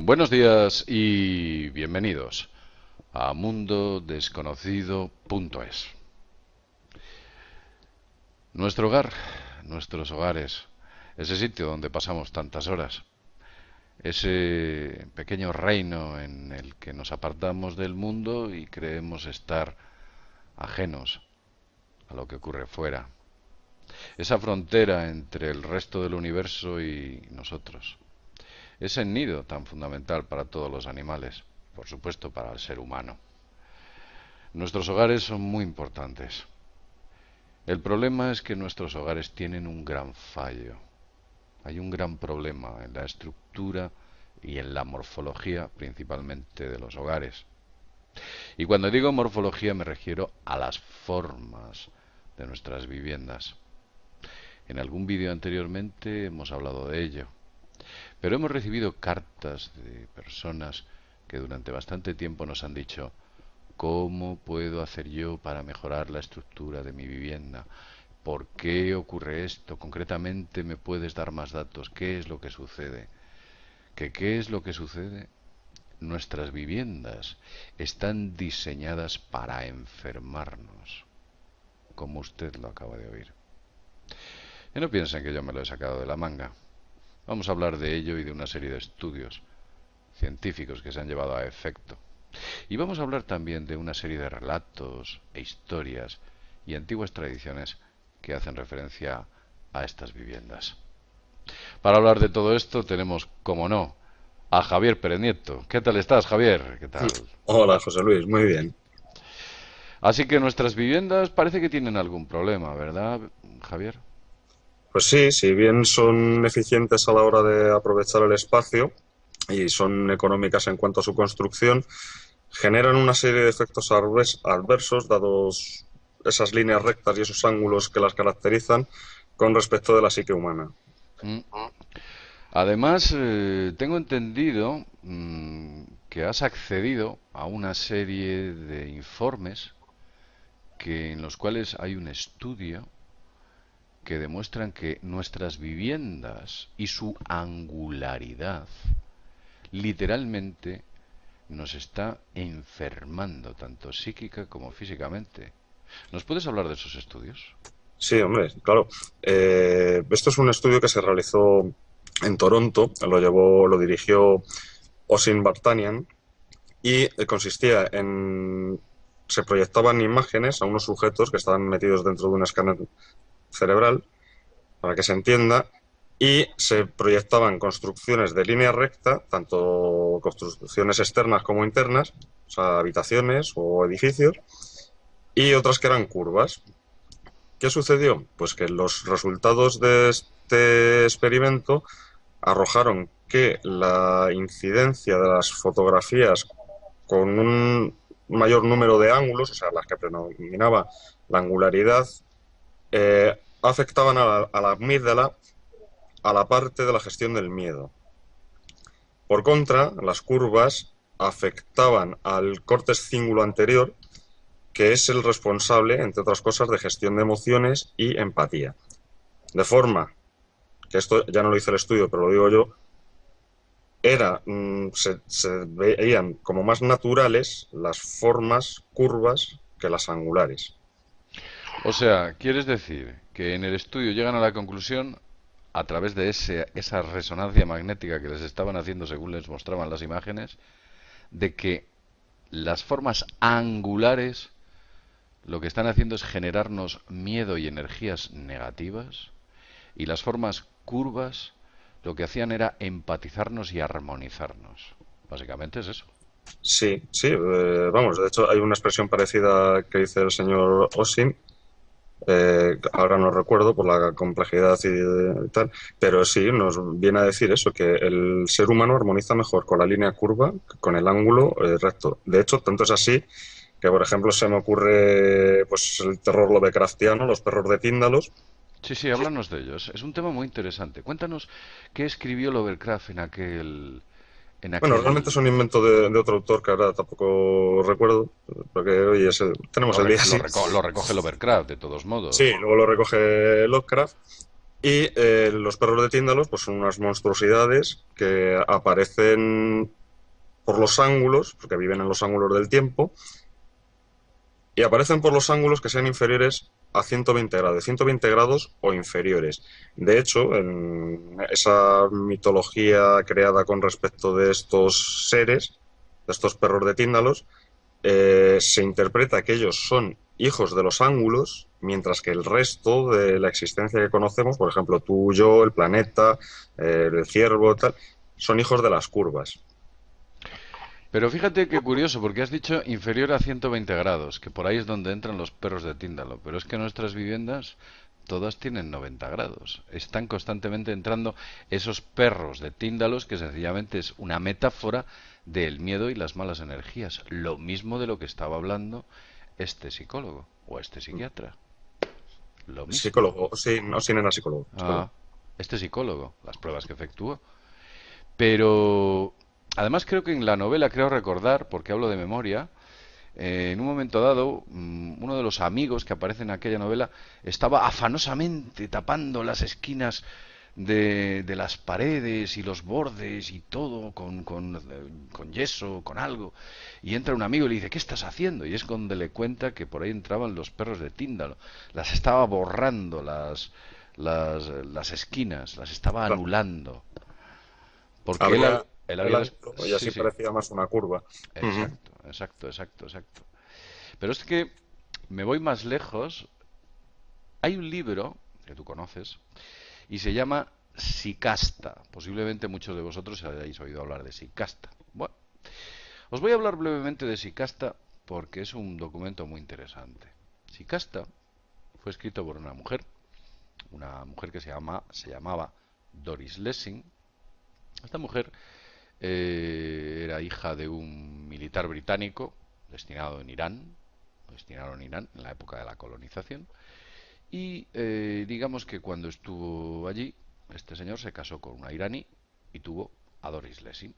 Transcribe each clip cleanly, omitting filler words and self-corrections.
Buenos días y bienvenidos a mundodesconocido.es. Nuestro hogar, nuestros hogares, ese sitio donde pasamos tantas horas, ese pequeño reino en el que nos apartamos del mundo y creemos estar ajenos a lo que ocurre fuera. Esa frontera entre el resto del universo y nosotros. Ese nido tan fundamental para todos los animales, por supuesto para el ser humano. Nuestros hogares son muy importantes. El problema es que nuestros hogares tienen un gran fallo. Hay un gran problema en la estructura y en la morfología principalmente de los hogares. Y cuando digo morfología me refiero a las formas de nuestras viviendas. En algún vídeo anteriormente hemos hablado de ello. Pero hemos recibido cartas de personas que durante bastante tiempo nos han dicho: ¿cómo puedo hacer yo para mejorar la estructura de mi vivienda? ¿Por qué ocurre esto? Concretamente, ¿me puedes dar más datos? ¿Qué es lo que sucede? ¿Qué es lo que sucede? Nuestras viviendas están diseñadas para enfermarnos, como usted lo acaba de oír. Y no piensen que yo me lo he sacado de la manga. Vamos a hablar de ello y de una serie de estudios científicos que se han llevado a efecto. Y vamos a hablar también de una serie de relatos e historias y antiguas tradiciones que hacen referencia a estas viviendas. Para hablar de todo esto tenemos, como no, a Javier Pérez Nieto. ¿Qué tal estás, Javier? ¿Qué tal? Hola, José Luis, muy bien. Así que nuestras viviendas parece que tienen algún problema, ¿verdad, Javier? Pues sí, si bien son eficientes a la hora de aprovechar el espacio y son económicas en cuanto a su construcción, generan una serie de efectos adversos dados esas líneas rectas y esos ángulos que las caracterizan con respecto de la psique humana. Mm. Además, tengo entendido que has accedido a una serie de informes en los cuales hay un estudio que demuestran que nuestras viviendas y su angularidad literalmente nos está enfermando, tanto psíquica como físicamente. ¿Nos puedes hablar de esos estudios? Sí, hombre, claro. Esto es un estudio que se realizó en Toronto, lo dirigió Osin Bartanian y consistía en se proyectaban imágenes a unos sujetos que estaban metidos dentro de un escáner cerebral, para que se entienda, y se proyectaban construcciones de línea recta, tanto construcciones externas como internas, o sea, habitaciones o edificios, y otras que eran curvas. ¿Qué sucedió? Pues que los resultados de este experimento arrojaron que la incidencia de las fotografías con un mayor número de ángulos, o sea, las que predominaba la angularidad, afectaban a la amígdala, a la parte de la gestión del miedo. Por contra, las curvas afectaban al córtex cíngulo anterior, que es el responsable, entre otras cosas, de gestión de emociones y empatía. De forma que esto ya no lo hice el estudio, pero lo digo yo, se veían como más naturales las formas curvas que las angulares. O sea, ¿quieres decir que en el estudio llegan a la conclusión, a través de esa resonancia magnética que les estaban haciendo según les mostraban las imágenes, de que las formas angulares lo que están haciendo es generarnos miedo y energías negativas, y las formas curvas lo que hacían era empatizarnos y armonizarnos? Básicamente es eso. Sí, sí, vamos, de hecho hay una expresión parecida que dice el señor Osin, ahora no recuerdo por la complejidad y tal, pero sí nos viene a decir eso, que el ser humano armoniza mejor con la línea curva que con el ángulo recto. De hecho, tanto es así que, por ejemplo, se me ocurre pues el terror lovecraftiano, los perros de Tíndalos. Sí, sí, háblanos de ellos. Es un tema muy interesante. Cuéntanos qué escribió Lovecraft en Bueno, realmente es un aquel, invento de otro autor que ahora tampoco recuerdo, porque hoy tenemos el día así. lo recoge Lovecraft, de todos Sí, modos. luego lo recoge Lovecraft. Y los perros de Tíndalos pues son unas monstruosidades que aparecen por los ángulos, porque viven en los ángulos del tiempo, y aparecen por los ángulos que sean inferiores a 120 grados, 120 grados o inferiores. De hecho, en esa mitología creada con respecto de estos seres, de estos perros de Tíndalos, se interpreta que ellos son hijos de los ángulos, mientras que el resto de la existencia que conocemos, por ejemplo, tú, yo, el planeta, el ciervo, tal, son hijos de las curvas. Pero fíjate qué curioso, porque has dicho inferior a 120 grados, que por ahí es donde entran los perros de Tíndalo. Pero es que nuestras viviendas todas tienen 90 grados. Están constantemente entrando esos perros de Tíndalos, que sencillamente es una metáfora del miedo y las malas energías. Lo mismo de lo que estaba hablando este psicólogo o este psiquiatra. Lo mismo. Psicólogo, sí, no, sí, no era psicólogo, Ah, psicólogo. este psicólogo, las pruebas que efectuó. Pero además creo que en la novela, creo recordar, porque hablo de memoria, en un momento dado, uno de los amigos que aparece en aquella novela estaba afanosamente tapando las esquinas de las paredes y los bordes y todo con yeso, con algo. Y entra un amigo y le dice, ¿qué estás haciendo? Y es donde le cuenta que por ahí entraban los perros de Tíndalo. Las estaba borrando las esquinas, las estaba Claro. anulando. Porque Abría él el había... ángulo y Sí, así sí. parecía más una curva. Ujú. Exacto, exacto, exacto, exacto. Pero es que me voy más lejos. Hay un libro que tú conoces y se llama Sicasta. Posiblemente muchos de vosotros hayáis oído hablar de Sicasta. Bueno, os voy a hablar brevemente de Sicasta porque es un documento muy interesante. Sicasta fue escrito por una mujer que se llamaba Doris Lessing. Esta mujer era hija de un militar británico destinado en Irán, destinado en Irán en la época de la colonización. Y digamos que cuando estuvo allí, este señor se casó con una iraní y tuvo a Doris Lessing.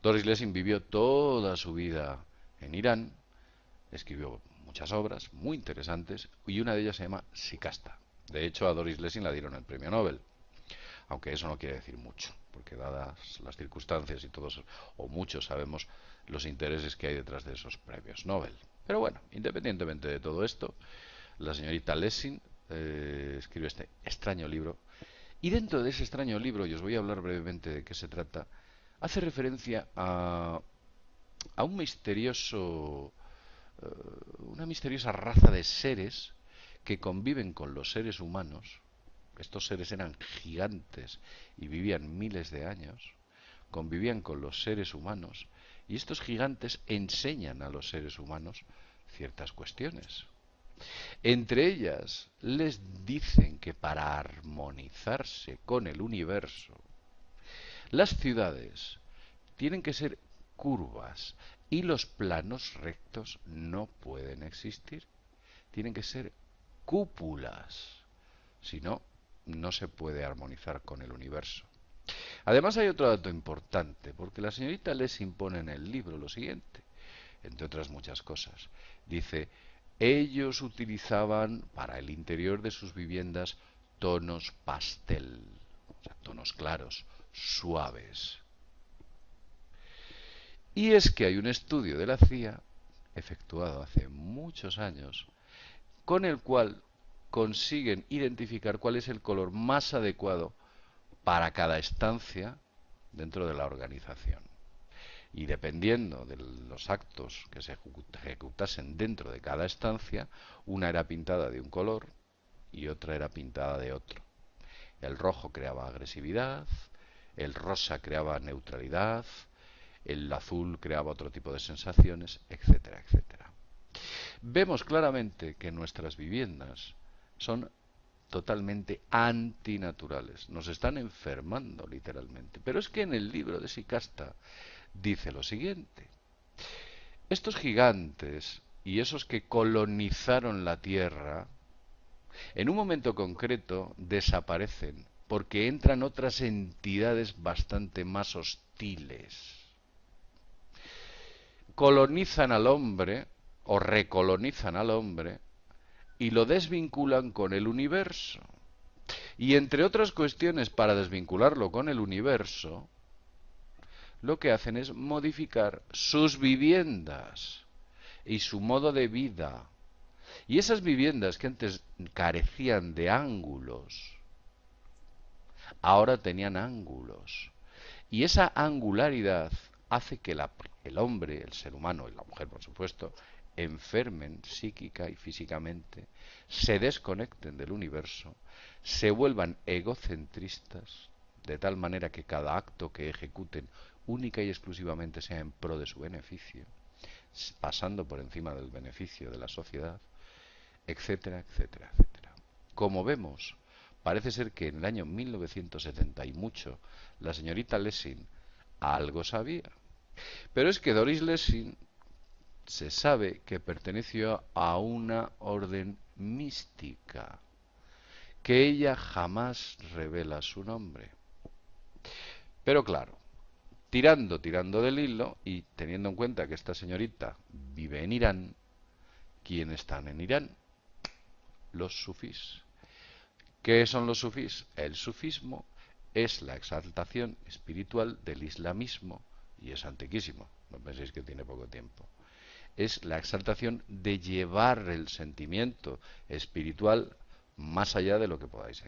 Doris Lessing vivió toda su vida en Irán, escribió muchas obras muy interesantes y una de ellas se llama Sicasta. De hecho, a Doris Lessing la dieron el premio Nobel, aunque eso no quiere decir mucho, porque dadas las circunstancias y todos o muchos sabemos los intereses que hay detrás de esos premios Nobel. Pero bueno, independientemente de todo esto, la señorita Lessing escribió este extraño libro. Y dentro de ese extraño libro, y os voy a hablar brevemente de qué se trata, hace referencia a un misterioso, eh, una misteriosa raza de seres que conviven con los seres humanos. Estos seres eran gigantes y vivían miles de años, convivían con los seres humanos, y estos gigantes enseñan a los seres humanos ciertas cuestiones. Entre ellas, les dicen que para armonizarse con el universo, las ciudades tienen que ser curvas y los planos rectos no pueden existir. Tienen que ser cúpulas. Si no, no se puede armonizar con el universo. Además hay otro dato importante, porque la señorita les impone en el libro lo siguiente, entre otras muchas cosas. Dice, ellos utilizaban para el interior de sus viviendas tonos pastel, o sea, tonos claros, suaves. Y es que hay un estudio de la CIA, efectuado hace muchos años, con el cual consiguen identificar cuál es el color más adecuado para cada estancia dentro de la organización. Y dependiendo de los actos que se ejecutasen dentro de cada estancia, una era pintada de un color y otra era pintada de otro. El rojo creaba agresividad, el rosa creaba neutralidad, el azul creaba otro tipo de sensaciones, etcétera, etcétera. Vemos claramente que nuestras viviendas son totalmente antinaturales. Nos están enfermando literalmente. Pero es que en el libro de Sicasta dice lo siguiente. Estos gigantes y esos que colonizaron la Tierra, en un momento concreto desaparecen porque entran otras entidades bastante más hostiles. Colonizan al hombre o recolonizan al hombre y lo desvinculan con el universo. Y entre otras cuestiones para desvincularlo con el universo, lo que hacen es modificar sus viviendas y su modo de vida. Y esas viviendas que antes carecían de ángulos, ahora tenían ángulos. Y esa angularidad hace que el hombre, el ser humano y la mujer, por supuesto, enfermen psíquica y físicamente, se desconecten del universo, se vuelvan egocentristas, de tal manera que cada acto que ejecuten única y exclusivamente sea en pro de su beneficio, pasando por encima del beneficio de la sociedad, etcétera, etcétera, etcétera. Como vemos, parece ser que en el año 1970 y mucho, la señorita Lessing algo sabía. Pero es que Doris Lessing se sabe que perteneció a una orden mística, que ella jamás revela su nombre. Pero claro, tirando del hilo y teniendo en cuenta que esta señorita vive en Irán, ¿quién están en Irán? Los sufís. ¿Qué son los sufís? El sufismo es la exaltación espiritual del islamismo y es antiquísimo, no penséis que tiene poco tiempo. Es la exaltación de llevar el sentimiento espiritual más allá de lo que podáis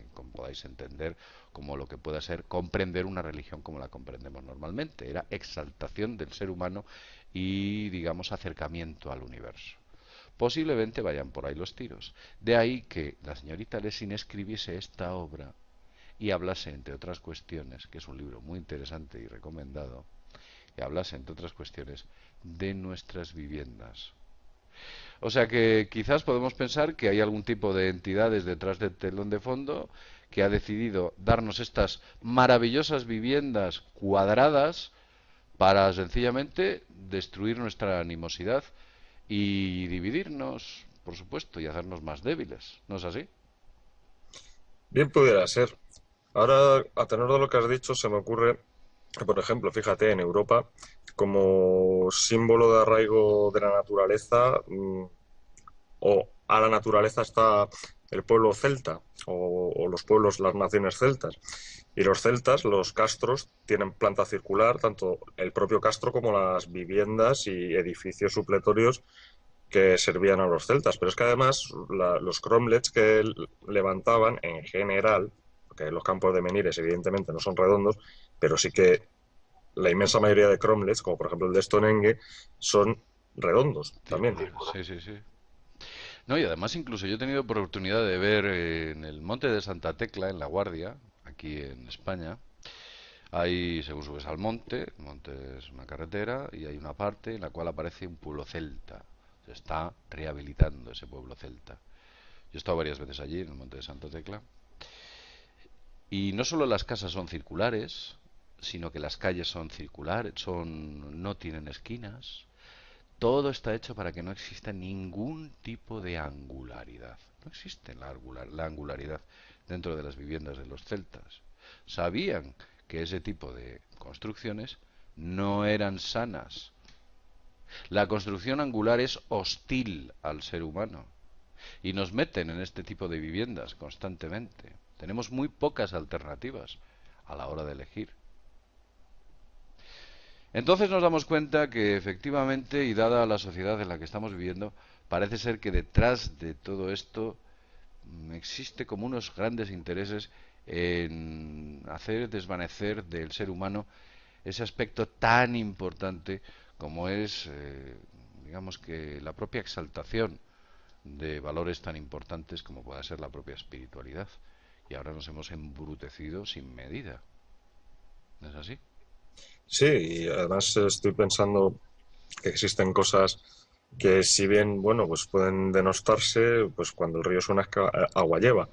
entender como lo que pueda ser comprender una religión como la comprendemos normalmente. Era exaltación del ser humano y, digamos, acercamiento al universo. Posiblemente vayan por ahí los tiros. De ahí que la señorita Lessing escribiese esta obra y hablase, entre otras cuestiones, que es un libro muy interesante y recomendado, que hablase, entre otras cuestiones, de nuestras viviendas. O sea que quizás podemos pensar que hay algún tipo de entidades detrás del telón de fondo que ha decidido darnos estas maravillosas viviendas cuadradas para sencillamente destruir nuestra animosidad y dividirnos, por supuesto, y hacernos más débiles. ¿No es así? Bien pudiera ser. Ahora, a tenor de lo que has dicho, se me ocurre que, por ejemplo, fíjate, en Europa, como símbolo de arraigo de la naturaleza, o a la naturaleza está el pueblo celta, o los pueblos, las naciones celtas. Y los celtas, los castros, tienen planta circular, tanto el propio castro como las viviendas y edificios supletorios que servían a los celtas. Pero es que además los cromlechs que levantaban en general, porque los campos de menires evidentemente no son redondos, pero sí que la inmensa mayoría de cromlechs, como por ejemplo el de Stonehenge, son redondos también. Circular, sí, sí, sí. No, y además incluso yo he tenido oportunidad de ver en el Monte de Santa Tecla, en La Guardia, aquí en España, hay, según subes al monte, el monte es una carretera y hay una parte en la cual aparece un pueblo celta. Se está rehabilitando ese pueblo celta. Yo he estado varias veces allí, en el Monte de Santa Tecla, y no solo las casas son circulares, sino que las calles son circulares, no tienen esquinas. Todo está hecho para que no exista ningún tipo de angularidad. No existe la angularidad dentro de las viviendas de los celtas. Sabían que ese tipo de construcciones no eran sanas. La construcción angular es hostil al ser humano y nos meten en este tipo de viviendas constantemente. Tenemos muy pocas alternativas a la hora de elegir. Entonces nos damos cuenta que efectivamente, y dada la sociedad en la que estamos viviendo, parece ser que detrás de todo esto existe como unos grandes intereses en hacer desvanecer del ser humano ese aspecto tan importante como es, digamos que la propia exaltación de valores tan importantes como pueda ser la propia espiritualidad. Y ahora nos hemos embrutecido sin medida. ¿No es así? Sí, y además estoy pensando que existen cosas que si bien, bueno, pues pueden denostarse, pues cuando el río suena agua lleva.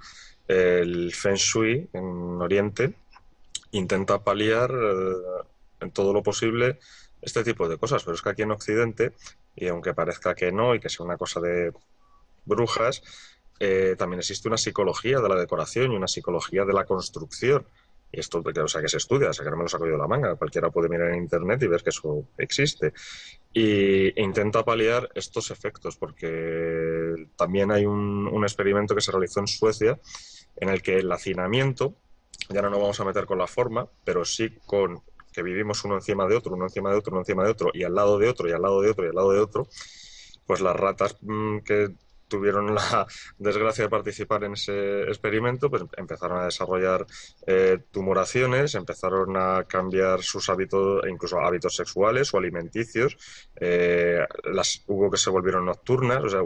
El Feng Shui en Oriente intenta paliar en todo lo posible este tipo de cosas, pero es que aquí en Occidente, y aunque parezca que no y que sea una cosa de brujas, también existe una psicología de la decoración y una psicología de la construcción. Y esto, o sea, que se estudia, o sea, que no me lo saco yo de la manga. Cualquiera puede mirar en internet y ver que eso existe. Y intenta paliar estos efectos, porque también hay un experimento que se realizó en Suecia en el que el hacinamiento, ya no nos vamos a meter con la forma, pero sí con que vivimos uno encima de otro, uno encima de otro, uno encima de otro, y al lado de otro, y al lado de otro, y al lado de otro, pues las ratas que tuvieron la desgracia de participar en ese experimento, pues empezaron a desarrollar tumoraciones, empezaron a cambiar sus hábitos, incluso hábitos sexuales o alimenticios, hubo que se volvieron nocturnas, o sea,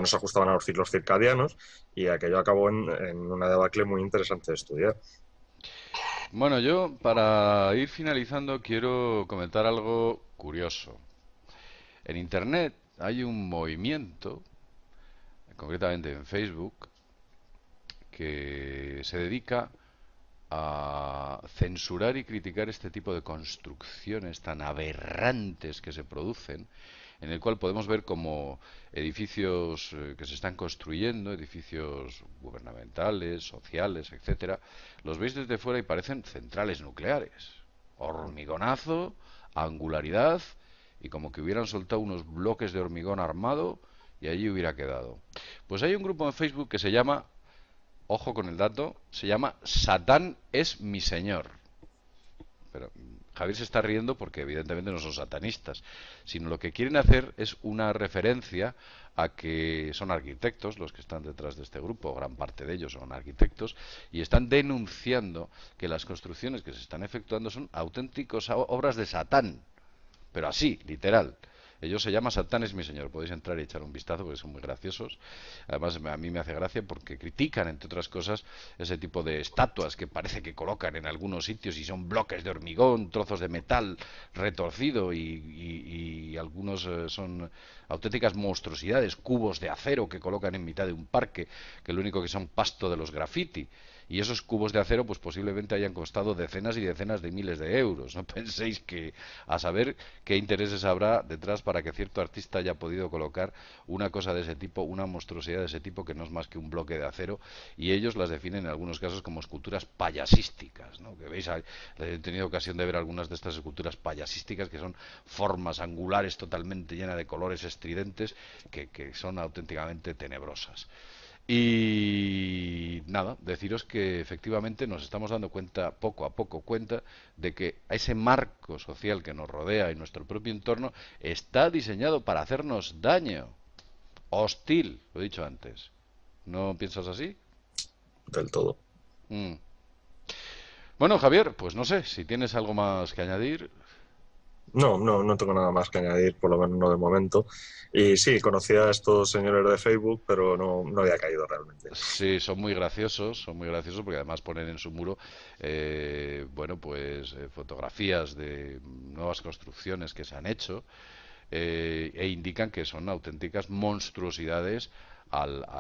no se ajustaban a los ciclos circadianos y aquello acabó en una debacle muy interesante de estudiar. Bueno, yo para ir finalizando quiero comentar algo curioso. En Internet hay un movimiento, concretamente en Facebook, que se dedica a censurar y criticar este tipo de construcciones tan aberrantes que se producen, en el cual podemos ver como edificios que se están construyendo, edificios gubernamentales, sociales, etcétera, los veis desde fuera y parecen centrales nucleares. Hormigonazo, angularidad y como que hubieran soltado unos bloques de hormigón armado y allí hubiera quedado. Pues hay un grupo en Facebook que se llama, ojo con el dato, se llama Satán es mi señor. Pero Javier se está riendo porque evidentemente no son satanistas, sino lo que quieren hacer es una referencia a que son arquitectos los que están detrás de este grupo, gran parte de ellos son arquitectos, y están denunciando que las construcciones que se están efectuando son auténticas obras de Satán, pero así, literal. Ellos se llaman Satán es mi señor. Podéis entrar y echar un vistazo porque son muy graciosos. Además, a mí me hace gracia porque critican, entre otras cosas, ese tipo de estatuas que parece que colocan en algunos sitios y son bloques de hormigón, trozos de metal retorcido y algunos son auténticas monstruosidades, cubos de acero que colocan en mitad de un parque, que lo único que son pasto de los graffiti. Y esos cubos de acero pues posiblemente hayan costado decenas y decenas de miles de euros. No penséis que a saber qué intereses habrá detrás para que cierto artista haya podido colocar una cosa de ese tipo, una monstruosidad de ese tipo que no es más que un bloque de acero, y ellos las definen en algunos casos como esculturas payasísticas, ¿no? Que veis, he tenido ocasión de ver algunas de estas esculturas payasísticas que son formas angulares totalmente llenas de colores estridentes que son auténticamente tenebrosas. Y nada, deciros que efectivamente nos estamos dando cuenta, poco a poco cuenta, de que ese marco social que nos rodea y nuestro propio entorno está diseñado para hacernos daño. Hostil, lo he dicho antes. ¿No piensas así? Del todo. Mm. Bueno, Javier, pues no sé, si tienes algo más que añadir. No tengo nada más que añadir, por lo menos no de momento. Y sí, conocía a estos señores de Facebook, pero no había caído realmente. Sí, son muy graciosos porque además ponen en su muro, bueno, pues fotografías de nuevas construcciones que se han hecho e indican que son auténticas monstruosidades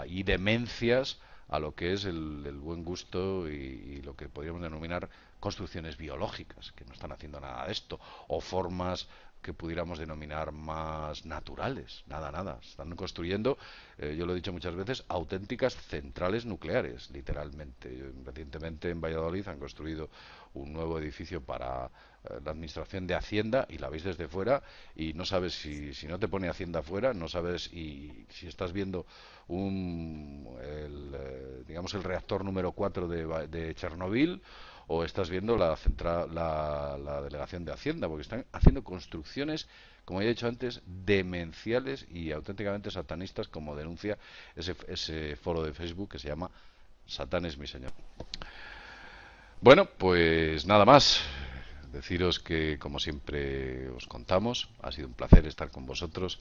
y demencias a lo que es el buen gusto y lo que podríamos denominar construcciones biológicas, que no están haciendo nada de esto, o formas que pudiéramos denominar más naturales. Nada, nada. Están construyendo, yo lo he dicho muchas veces, auténticas centrales nucleares, literalmente. Recientemente en Valladolid han construido un nuevo edificio para la administración de Hacienda y la veis desde fuera y no sabes si no te pone Hacienda fuera, no sabes y si estás viendo digamos el reactor número 4 de Chernobyl o estás viendo la delegación de Hacienda, porque están haciendo construcciones, como he dicho antes, demenciales y auténticamente satanistas, como denuncia ese foro de Facebook que se llama Satán es mi señor. Bueno, pues nada más. Deciros que, como siempre os contamos, ha sido un placer estar con vosotros.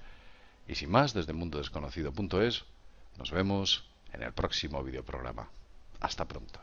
Y sin más, desde mundodesconocido.es, nos vemos en el próximo videoprograma. Hasta pronto.